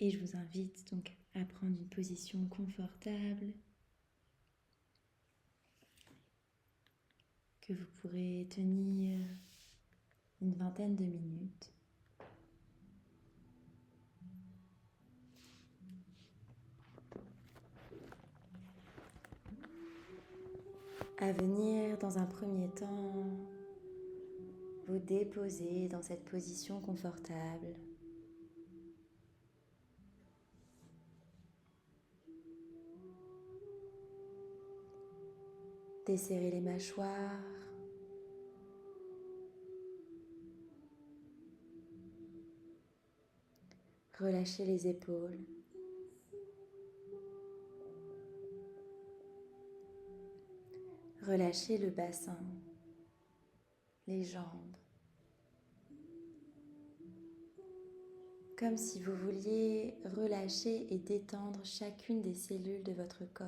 Et je vous invite donc à prendre une position confortable que vous pourrez tenir une vingtaine de minutes. À venir dans un premier temps vous déposer dans cette position confortable. Desserrer les mâchoires. Relâchez les épaules. Relâchez le bassin, les jambes. Comme si vous vouliez relâcher et détendre chacune des cellules de votre corps.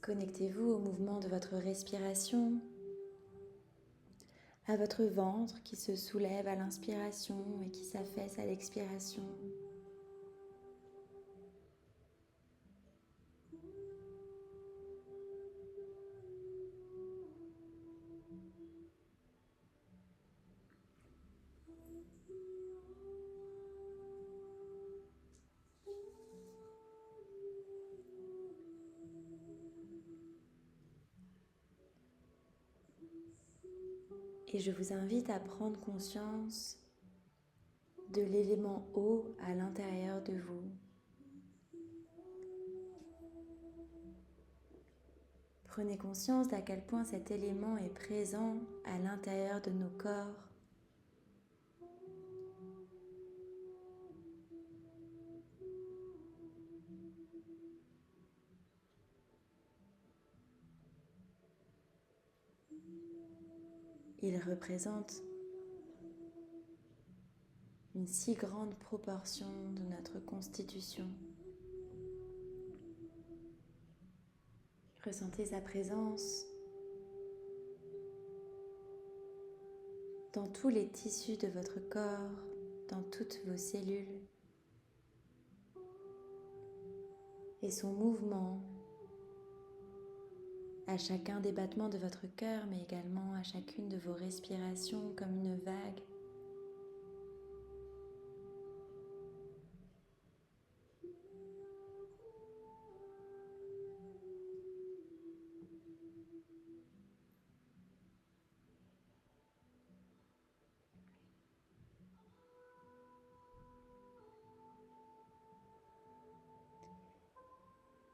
Connectez-vous au mouvement de votre respiration, à votre ventre qui se soulève à l'inspiration et qui s'affaisse à l'expiration. Et je vous invite à prendre conscience de l'élément eau à l'intérieur de vous. Prenez conscience d'à quel point cet élément est présent à l'intérieur de nos corps. Il représente une si grande proportion de notre constitution. Ressentez sa présence dans tous les tissus de votre corps, dans toutes vos cellules, et son mouvement à chacun des battements de votre cœur, mais également à chacune de vos respirations comme une vague.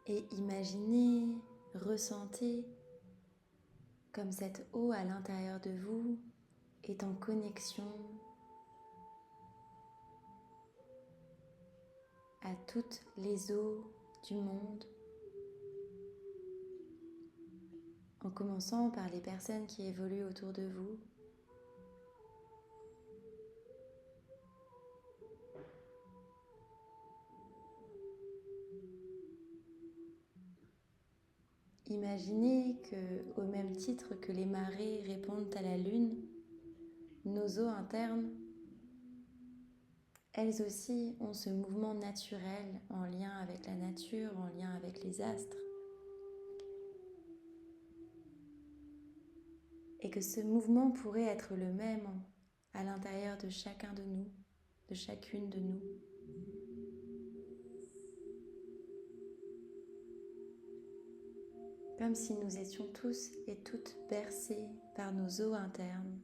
Et imaginez, ressentez comme cette eau à l'intérieur de vous est en connexion à toutes les eaux du monde, en commençant par les personnes qui évoluent autour de vous. Imaginez que, au même titre que les marées répondent à la lune, nos eaux internes, elles aussi ont ce mouvement naturel en lien avec la nature, en lien avec les astres. Et que ce mouvement pourrait être le même à l'intérieur de chacun de nous, de chacune de nous. Comme si nous étions tous et toutes bercés par nos eaux internes.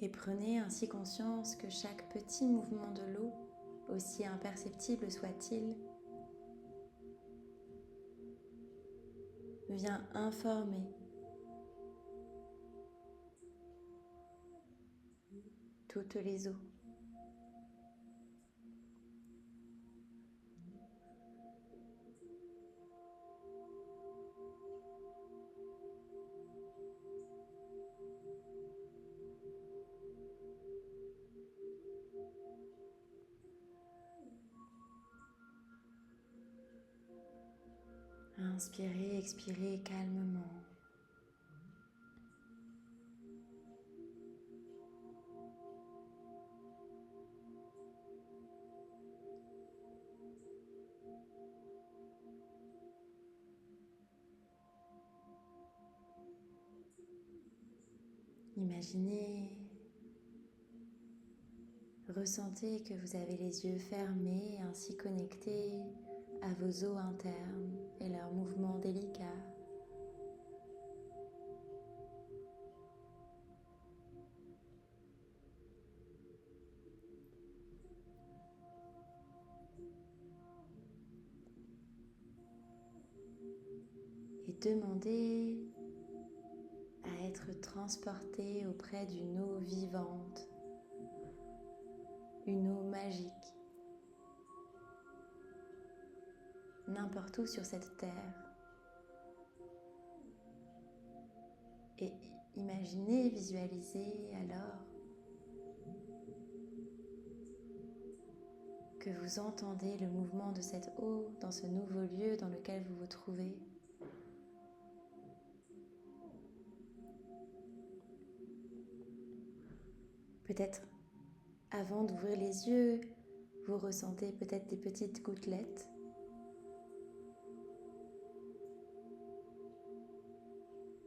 Et prenez ainsi conscience que chaque petit mouvement de l'eau, aussi imperceptible soit-il, vient informer toutes les eaux. Inspirez, expirez calmement. Imaginez, ressentez que vous avez les yeux fermés, ainsi connectés à vos os internes et leurs mouvements délicats. Et demandez à être transporté auprès d'une eau vivante, une eau magique, n'importe où sur cette terre. Et imaginez, visualisez alors que vous entendez le mouvement de cette eau dans ce nouveau lieu dans lequel vous vous trouvez. Peut-être avant d'ouvrir les yeux, vous ressentez peut-être des petites gouttelettes.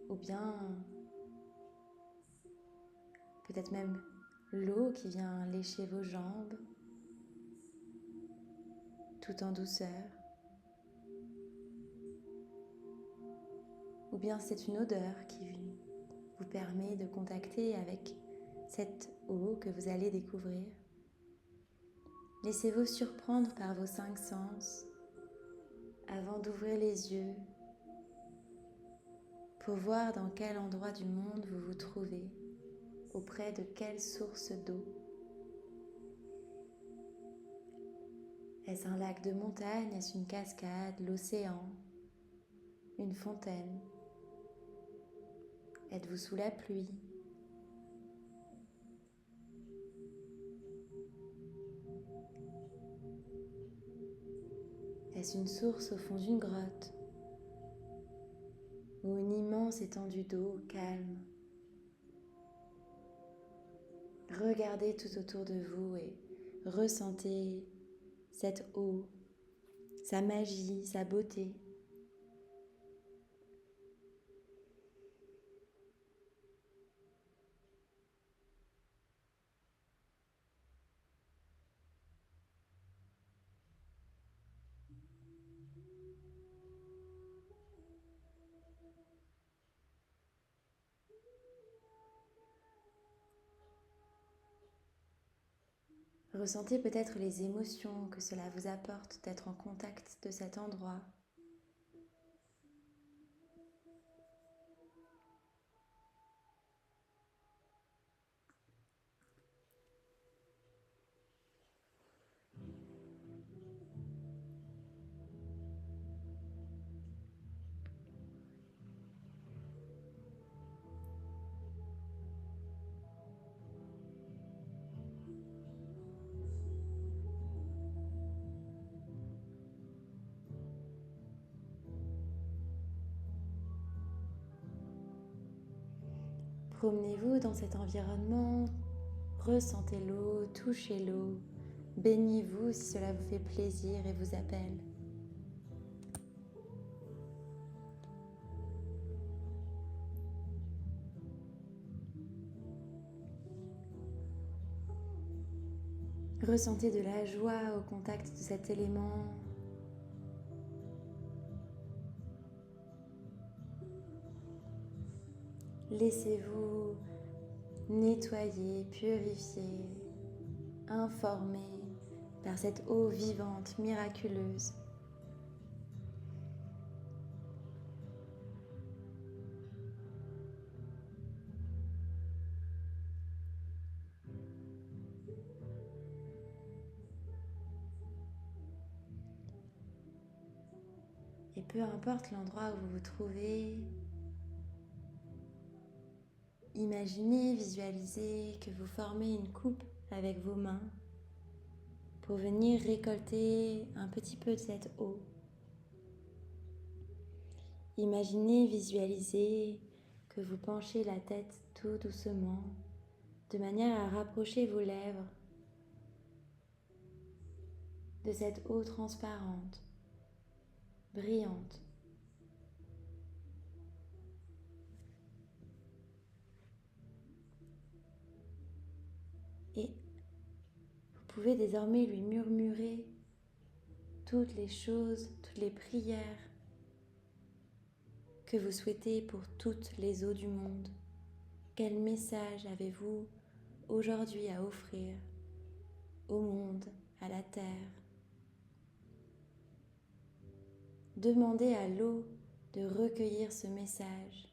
Ou bien peut-être même l'eau qui vient lécher vos jambes, tout en douceur. Ou bien c'est une odeur qui vous permet de contacter avec cette eau que vous allez découvrir. Laissez-vous surprendre par vos 5 sens avant d'ouvrir les yeux pour voir dans quel endroit du monde vous vous trouvez, auprès de quelle source d'eau. Est-ce un lac de montagne? Est-ce une cascade? L'océan? Une fontaine? Êtes-vous sous la pluie? Est-ce une source au fond d'une grotte? Ou une immense étendue d'eau calme? Regardez tout autour de vous et ressentez cette eau, sa magie, sa beauté. Ressentez peut-être les émotions que cela vous apporte d'être en contact de cet endroit. Promenez-vous dans cet environnement, ressentez l'eau, touchez l'eau, baignez-vous si cela vous fait plaisir et vous appelle. Ressentez de la joie au contact de cet élément. Laissez-vous nettoyer, purifier, informer par cette eau vivante, miraculeuse. Et peu importe l'endroit où vous vous trouvez, imaginez, visualisez que vous formez une coupe avec vos mains pour venir récolter un petit peu de cette eau. Imaginez, visualisez que vous penchez la tête tout doucement de manière à rapprocher vos lèvres de cette eau transparente, brillante. Et vous pouvez désormais lui murmurer toutes les choses, toutes les prières que vous souhaitez pour toutes les eaux du monde. Quel message avez-vous aujourd'hui à offrir au monde, à la terre? Demandez à l'eau de recueillir ce message.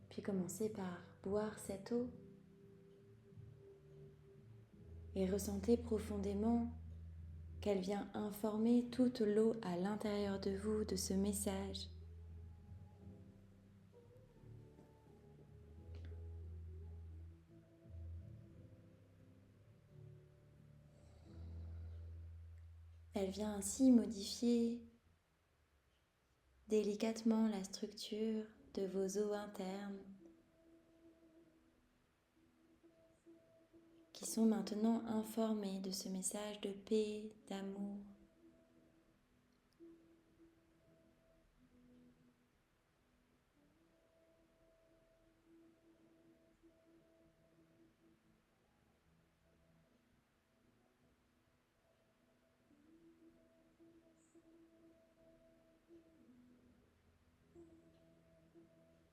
Puis commencez par boire cette eau et ressentez profondément qu'elle vient informer toute l'eau à l'intérieur de vous de ce message. Elle vient ainsi modifier délicatement la structure de vos os internes qui sont maintenant informés de ce message de paix, d'amour.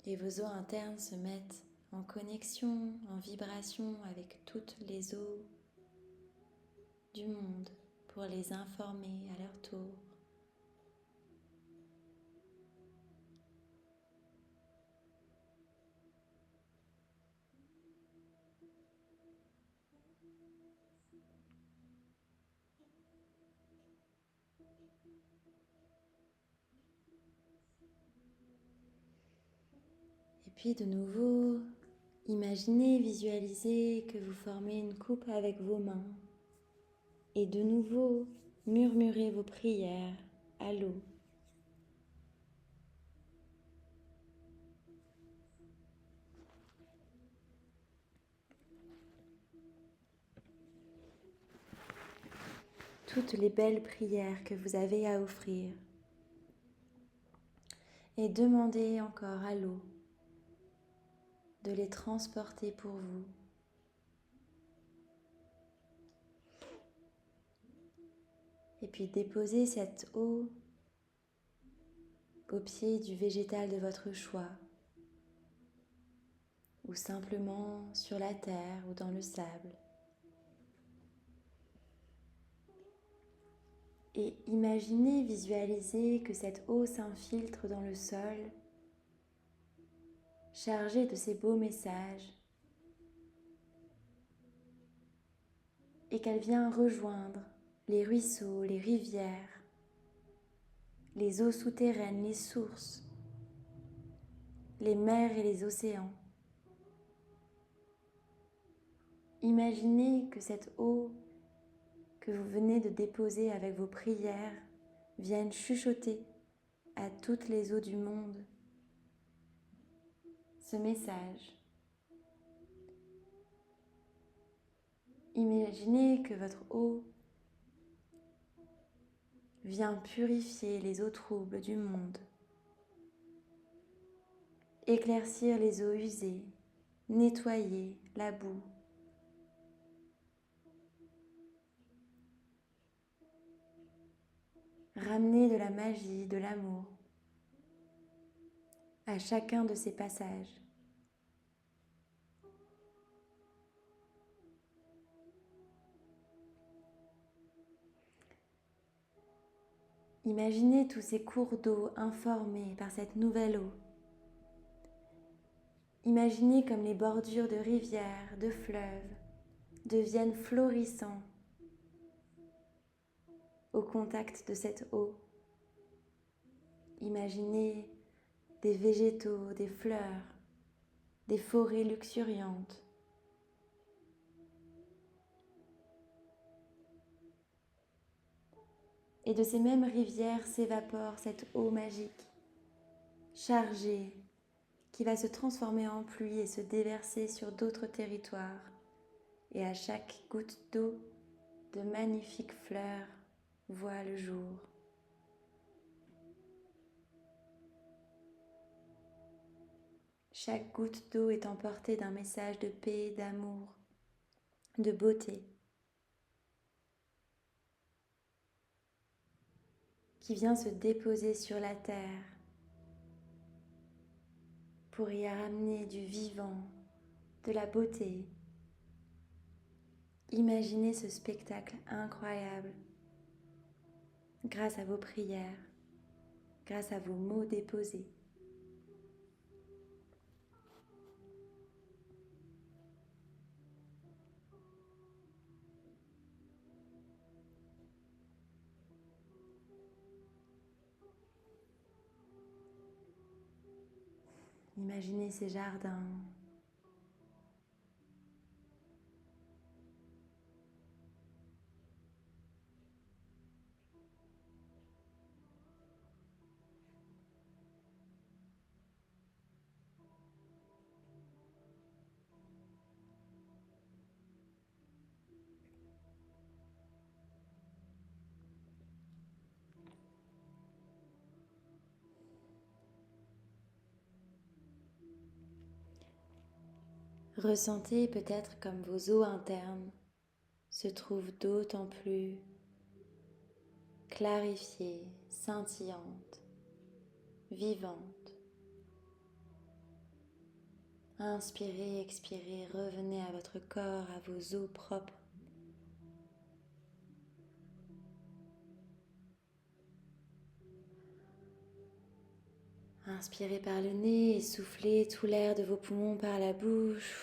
Et vos os internes se mettent en connexion, en vibration avec toutes les eaux du monde pour les informer à leur tour. Et puis de nouveau, imaginez, visualisez que vous formez une coupe avec vos mains et de nouveau murmurez vos prières à l'eau. Toutes les belles prières que vous avez à offrir et demandez encore à l'eau de les transporter pour vous. Et puis déposez cette eau au pied du végétal de votre choix ou simplement sur la terre ou dans le sable. Et imaginez, visualisez que cette eau s'infiltre dans le sol, chargée de ces beaux messages, et qu'elle vient rejoindre les ruisseaux, les rivières, les eaux souterraines, les sources, les mers et les océans. Imaginez que cette eau que vous venez de déposer avec vos prières vienne chuchoter à toutes les eaux du monde ce message. Imaginez que votre eau vient purifier les eaux troubles du monde, éclaircir les eaux usées, nettoyer la boue. Ramener de la magie, de l'amour à chacun de ces passages. Imaginez tous ces cours d'eau informés par cette nouvelle eau Imaginez comme les bordures de rivières, de fleuves deviennent florissants au contact de cette eau. Imaginez des végétaux, des fleurs, des forêts luxuriantes. Et de ces mêmes rivières s'évapore cette eau magique, chargée, qui va se transformer en pluie et se déverser sur d'autres territoires. Et à chaque goutte d'eau, de magnifiques fleurs voient le jour. Chaque goutte d'eau est emportée d'un message de paix, d'amour, de beauté, qui vient se déposer sur la terre pour y ramener du vivant, de la beauté. Imaginez ce spectacle incroyable grâce à vos prières, grâce à vos mots déposés. Imaginez ces jardins, ressentez peut-être comme vos eaux internes se trouvent d'autant plus clarifiées, scintillantes, vivantes. Inspirez, expirez, revenez à votre corps, à vos eaux propres. Inspirez par le nez et soufflez tout l'air de vos poumons par la bouche.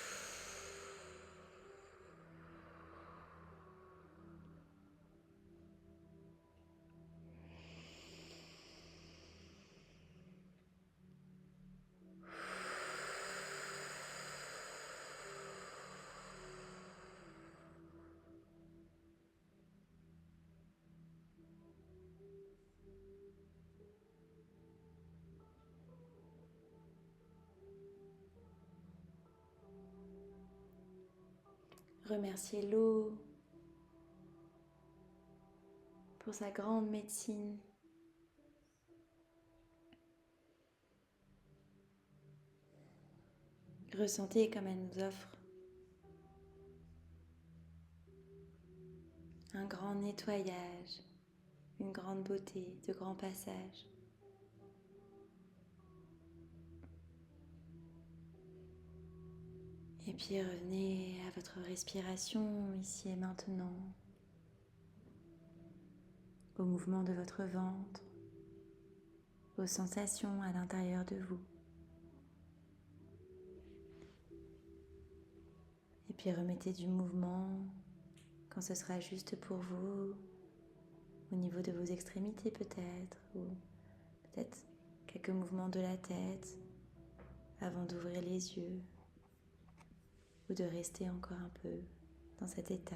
Remerciez l'eau pour sa grande médecine. Ressentez comme elle nous offre un grand nettoyage, une grande beauté, de grands passages. Et puis revenez à votre respiration ici et maintenant, au mouvement de votre ventre, aux sensations à l'intérieur de vous. Et puis remettez du mouvement quand ce sera juste pour vous, au niveau de vos extrémités peut-être, ou peut-être quelques mouvements de la tête avant d'ouvrir les yeux, ou de rester encore un peu dans cet état.